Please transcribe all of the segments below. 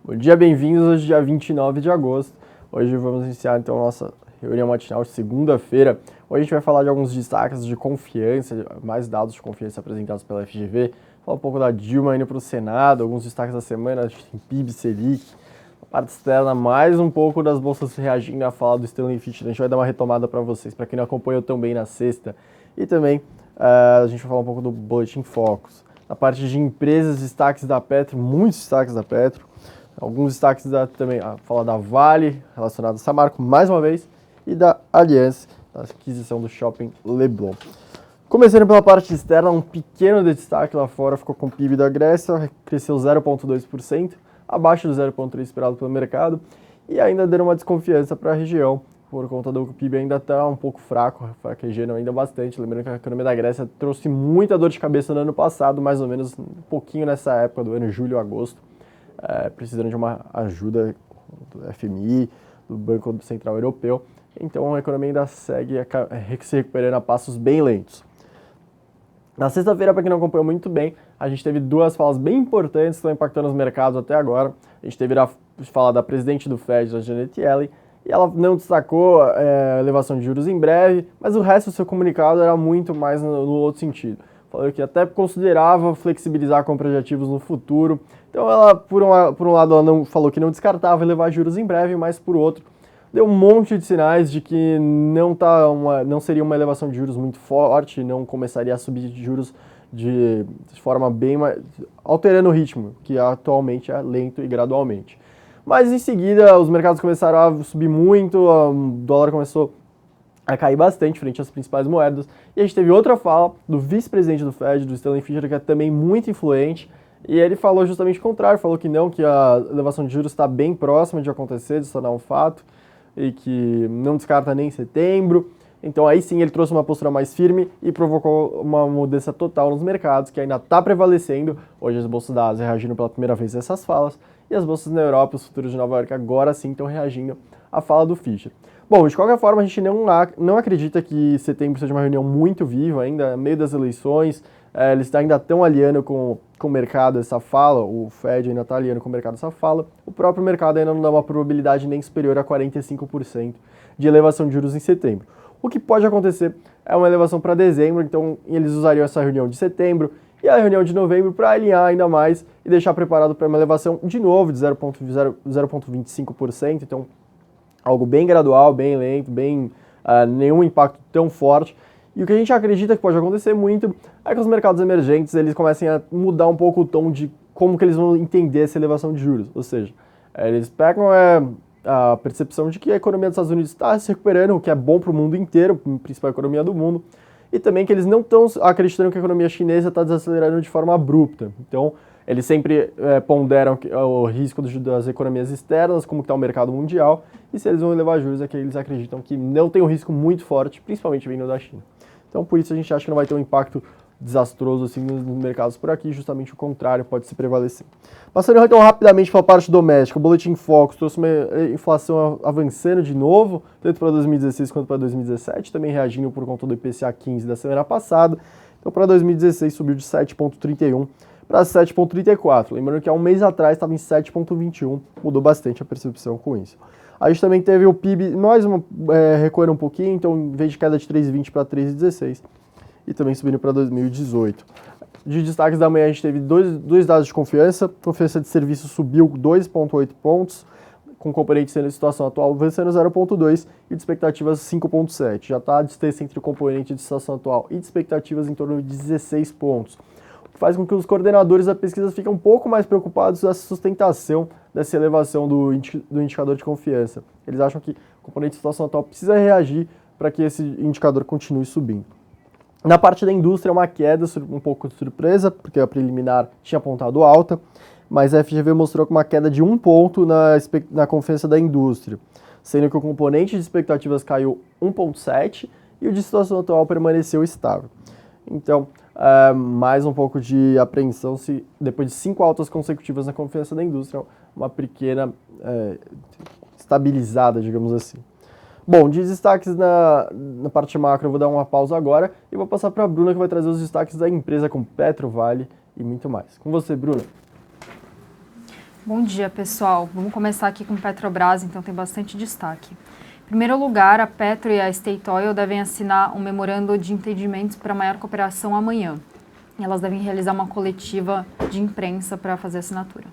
Bom dia, bem-vindos. Hoje, dia 29 de agosto. Hoje vamos iniciar, então, nossa reunião matinal de segunda-feira. Hoje a gente vai falar de alguns destaques de confiança, mais dados de confiança apresentados pela FGV, falar um pouco da Dilma indo para o Senado, alguns destaques da semana, PIB, Selic, a parte externa, mais um pouco das bolsas reagindo à fala do Stanley Fitch. A gente vai dar uma retomada para vocês, para quem não acompanhou tão bem na sexta. E também a gente vai falar um pouco do Boletim Focus. Na parte de empresas, destaques da Petro, muitos destaques da Petro. Alguns destaques também, a fala da Vale, relacionada a Samarco, mais uma vez, e da Allianz, da aquisição do Shopping Leblon. Começando pela parte externa, um pequeno destaque lá fora, ficou com o PIB da Grécia, cresceu 0,2%, abaixo do 0,3% esperado pelo mercado, e ainda dando uma desconfiança para a região, por conta do que o PIB ainda está um pouco fraco, fraquejando ainda bastante. Lembrando que a economia da Grécia trouxe muita dor de cabeça no ano passado, mais ou menos um pouquinho nessa época do ano, julho, agosto. Precisando de uma ajuda do FMI, do Banco Central Europeu. Então a economia ainda segue se recuperando a passos bem lentos. Na sexta-feira, para quem não acompanhou muito bem, a gente teve duas falas bem importantes que estão impactando os mercados até agora. A gente teve a fala da presidente do Fed, a Janet Yellen, e ela não destacou a elevação de juros em breve, mas o resto do seu comunicado era muito mais no outro sentido. Falou que até considerava flexibilizar a compra de ativos no futuro. Então ela, por um lado, ela não falou que não descartava elevar juros em breve, mas por outro, deu um monte de sinais de que não seria uma elevação de juros muito forte, não começaria a subir de juros de forma bem mais, alterando o ritmo, que atualmente é lento e gradualmente. Mas em seguida, os mercados começaram a subir muito, o dólar começou a cair bastante frente às principais moedas. E a gente teve outra fala do vice-presidente do Fed, do Stanley Fitch, que é também muito influente, e ele falou justamente o contrário, falou que não, que a elevação de juros está bem próxima de acontecer, de se tornar um fato, e que não descarta nem em setembro. Então aí sim ele trouxe uma postura mais firme e provocou uma mudança total nos mercados, que ainda está prevalecendo. Hoje as bolsas da Ásia reagiram pela primeira vez a essas falas, e as bolsas na Europa, os futuros de Nova York, agora sim estão reagindo à fala do Fischer. Bom, de qualquer forma, a gente não acredita que setembro seja uma reunião muito viva ainda, no meio das eleições. Eles ainda estão aliando com o mercado essa fala, o Fed ainda está aliando com o mercado essa fala. O próprio mercado ainda não dá uma probabilidade nem superior a 45% de elevação de juros em setembro. O que pode acontecer é uma elevação para dezembro, então eles usariam essa reunião de setembro e a reunião de novembro para alinhar ainda mais e deixar preparado para uma elevação de novo de 0,25%, então algo bem gradual, bem lento, nenhum impacto tão forte. E o que a gente acredita que pode acontecer muito é que os mercados emergentes eles comecem a mudar um pouco o tom de como que eles vão entender essa elevação de juros. Ou seja, eles pegam a percepção de que a economia dos Estados Unidos está se recuperando, o que é bom para o mundo inteiro, a principal economia do mundo, e também que eles não estão acreditando que a economia chinesa está desacelerando de forma abrupta. Então, eles sempre ponderam o risco das economias externas, como está o mercado mundial, e se eles vão elevar juros é que eles acreditam que não tem um risco muito forte, principalmente vindo da China. Então, por isso a gente acha que não vai ter um impacto desastroso assim nos mercados por aqui, justamente o contrário pode se prevalecer. Passando então rapidamente para a parte doméstica, o Boletim Focus trouxe uma inflação avançando de novo, tanto para 2016 quanto para 2017, também reagindo por conta do IPCA 15 da semana passada. Então, para 2016 subiu de 7,31 para 7,34. Lembrando que há um mês atrás estava em 7,21, mudou bastante a percepção com isso. A gente também teve o PIB recuando um pouquinho, então em vez de queda de 3,20 para 3,16, e também subindo para 2018. De destaques da manhã a gente teve dois dados de confiança. Confiança de serviço subiu 2,8 pontos, com o componente sendo a situação atual avançando 0,2 e de expectativas 5,7. Já está a distância entre o componente de situação atual e de expectativas em torno de 16 pontos. O que faz com que os coordenadores da pesquisa fiquem um pouco mais preocupados com essa sustentação dessa elevação do indicador de confiança. Eles acham que o componente de situação atual precisa reagir para que esse indicador continue subindo. Na parte da indústria, uma queda um pouco de surpresa, porque a preliminar tinha apontado alta, mas a FGV mostrou uma queda de 1 ponto na confiança da indústria, sendo que o componente de expectativas caiu 1,7 e o de situação atual permaneceu estável. Então, mais um pouco de apreensão se depois de 5 altas consecutivas na confiança da indústria, uma pequena estabilizada, digamos assim. Bom, de destaques na parte macro, eu vou dar uma pausa agora e vou passar para a Bruna, que vai trazer os destaques da empresa com Petro, Vale e muito mais. Com você, Bruna. Bom dia, pessoal. Vamos começar aqui com Petrobras, então tem bastante destaque. Em primeiro lugar, a Petro e a State Oil devem assinar um memorando de entendimentos para maior cooperação amanhã. E elas devem realizar uma coletiva de imprensa para fazer a assinatura.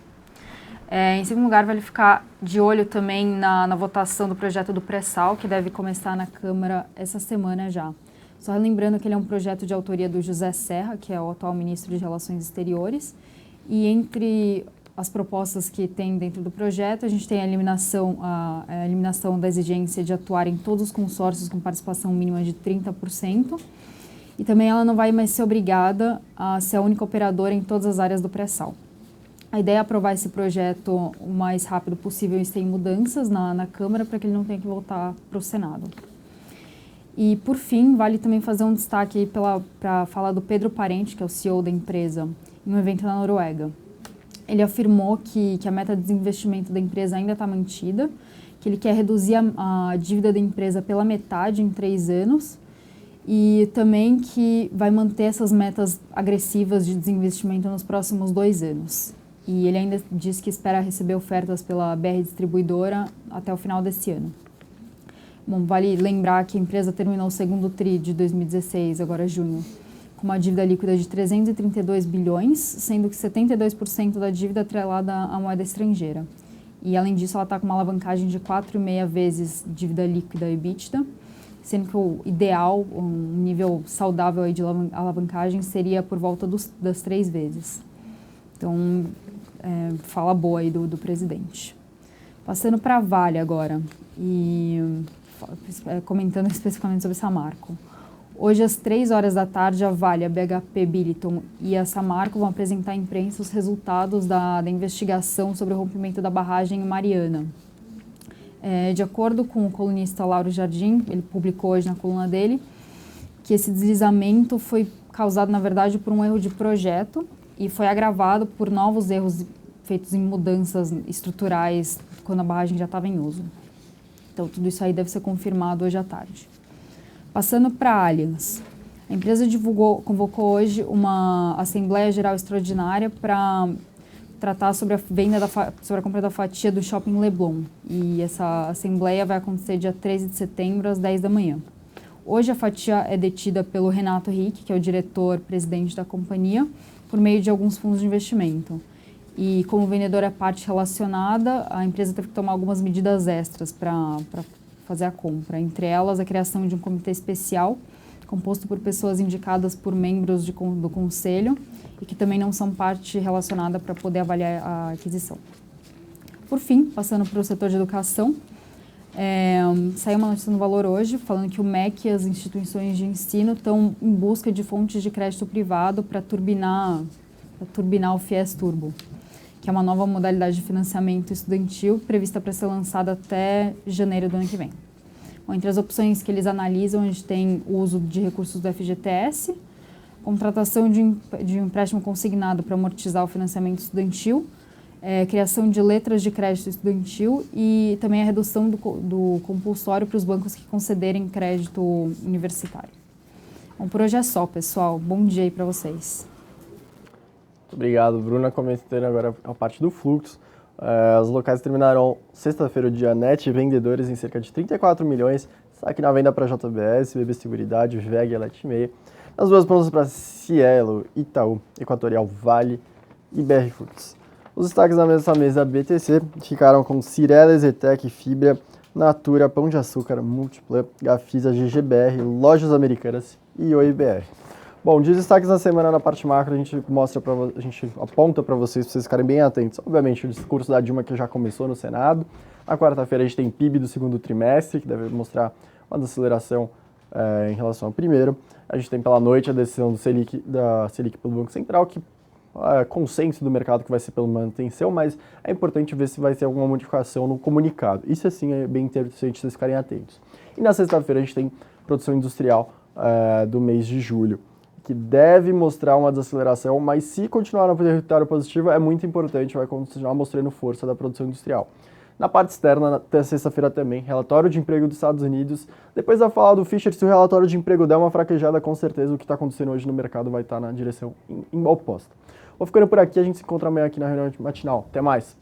Em segundo lugar, vale ficar de olho também na votação do projeto do pré-sal, que deve começar na Câmara essa semana já. Só lembrando que ele é um projeto de autoria do José Serra, que é o atual ministro de Relações Exteriores, e entre as propostas que tem dentro do projeto, a gente tem a eliminação da exigência de atuar em todos os consórcios com participação mínima de 30%, e também ela não vai mais ser obrigada a ser a única operadora em todas as áreas do pré-sal. A ideia é aprovar esse projeto o mais rápido possível e sem mudanças na Câmara para que ele não tenha que voltar para o Senado. E, por fim, vale também fazer um destaque para falar do Pedro Parente, que é o CEO da empresa, em um evento na Noruega. Ele afirmou que a meta de desinvestimento da empresa ainda está mantida, que ele quer reduzir a dívida da empresa pela metade em 3 anos e também que vai manter essas metas agressivas de desinvestimento nos próximos 2 anos. E ele ainda diz que espera receber ofertas pela BR Distribuidora até o final desse ano. Bom, vale lembrar que a empresa terminou o segundo TRI de 2016, agora junho, com uma dívida líquida de 332 bilhões, sendo que 72% da dívida atrelada à moeda estrangeira. E, além disso, ela está com uma alavancagem de 4,5 vezes dívida líquida EBITDA, sendo que o ideal, um nível saudável aí de alavancagem, seria por volta das 3 vezes. Então, fala boa aí do presidente. Passando para a Vale agora, e comentando especificamente sobre Samarco. Hoje, às 3 horas da tarde, a Vale, a BHP Billiton e a Samarco vão apresentar à imprensa os resultados da investigação sobre o rompimento da barragem em Mariana. De acordo com o colunista Lauro Jardim, ele publicou hoje na coluna dele, que esse deslizamento foi causado, na verdade, por um erro de projeto e foi agravado por novos erros feitos em mudanças estruturais quando a barragem já estava em uso. Então, tudo isso aí deve ser confirmado hoje à tarde. Passando para a Allianz. A empresa convocou hoje uma Assembleia Geral Extraordinária para tratar sobre sobre a compra da fatia do Shopping Leblon. E essa Assembleia vai acontecer dia 13 de setembro, às 10 da manhã. Hoje a fatia é detida pelo Renato Rick, que é o diretor-presidente da companhia, por meio de alguns fundos de investimento. E como o vendedor é parte relacionada, a empresa teve que tomar algumas medidas extras para fazer a compra. Entre elas, a criação de um comitê especial, composto por pessoas indicadas por membros do conselho e que também não são parte relacionada para poder avaliar a aquisição. Por fim, passando para o setor de educação, saiu uma notícia no Valor hoje, falando que o MEC e as instituições de ensino estão em busca de fontes de crédito privado para turbinar o FIES Turbo, que é uma nova modalidade de financiamento estudantil prevista para ser lançada até janeiro do ano que vem. Bom, entre as opções que eles analisam, a gente tem o uso de recursos do FGTS, contratação de um empréstimo consignado para amortizar o financiamento estudantil, criação de letras de crédito estudantil e também a redução do compulsório para os bancos que concederem crédito universitário. Bom, por hoje é só, pessoal. Bom dia aí para vocês. Muito obrigado, Bruna. Comentando agora a parte do fluxo. Os locais terminaram sexta-feira o dia net vendedores em cerca de 34 milhões, aqui na venda para JBS, BB Seguridade, VEG e Letmeia. As duas prontas para Cielo, Itaú, Equatorial, Vale e BR Foods. Os destaques na mesa BTC ficaram com Cyrela, Zetec, Fibra, Natura, Pão de Açúcar, Multiplan, Gafisa, GGBR, Lojas Americanas e OIBR. Bom, de destaques na semana na parte macro, a gente aponta para vocês ficarem bem atentos. Obviamente, o discurso da Dilma que já começou no Senado. Na quarta-feira a gente tem PIB do segundo trimestre, que deve mostrar uma desaceleração em relação ao primeiro. A gente tem pela noite a decisão da Selic pelo Banco Central, que é consenso do mercado que vai ser pela manutenção, mas é importante ver se vai ter alguma modificação no comunicado. Isso, assim, é bem interessante vocês ficarem atentos. E na sexta-feira a gente tem produção industrial do mês de julho, que deve mostrar uma desaceleração, mas se continuar no território positivo, é muito importante, vai continuar mostrando força da produção industrial. Na parte externa, até sexta-feira também, relatório de emprego dos Estados Unidos. Depois da fala do Fischer, se o relatório de emprego der uma fraquejada, com certeza o que está acontecendo hoje no mercado vai estar na direção oposta. Vou ficando por aqui, a gente se encontra amanhã aqui na reunião matinal. Até mais!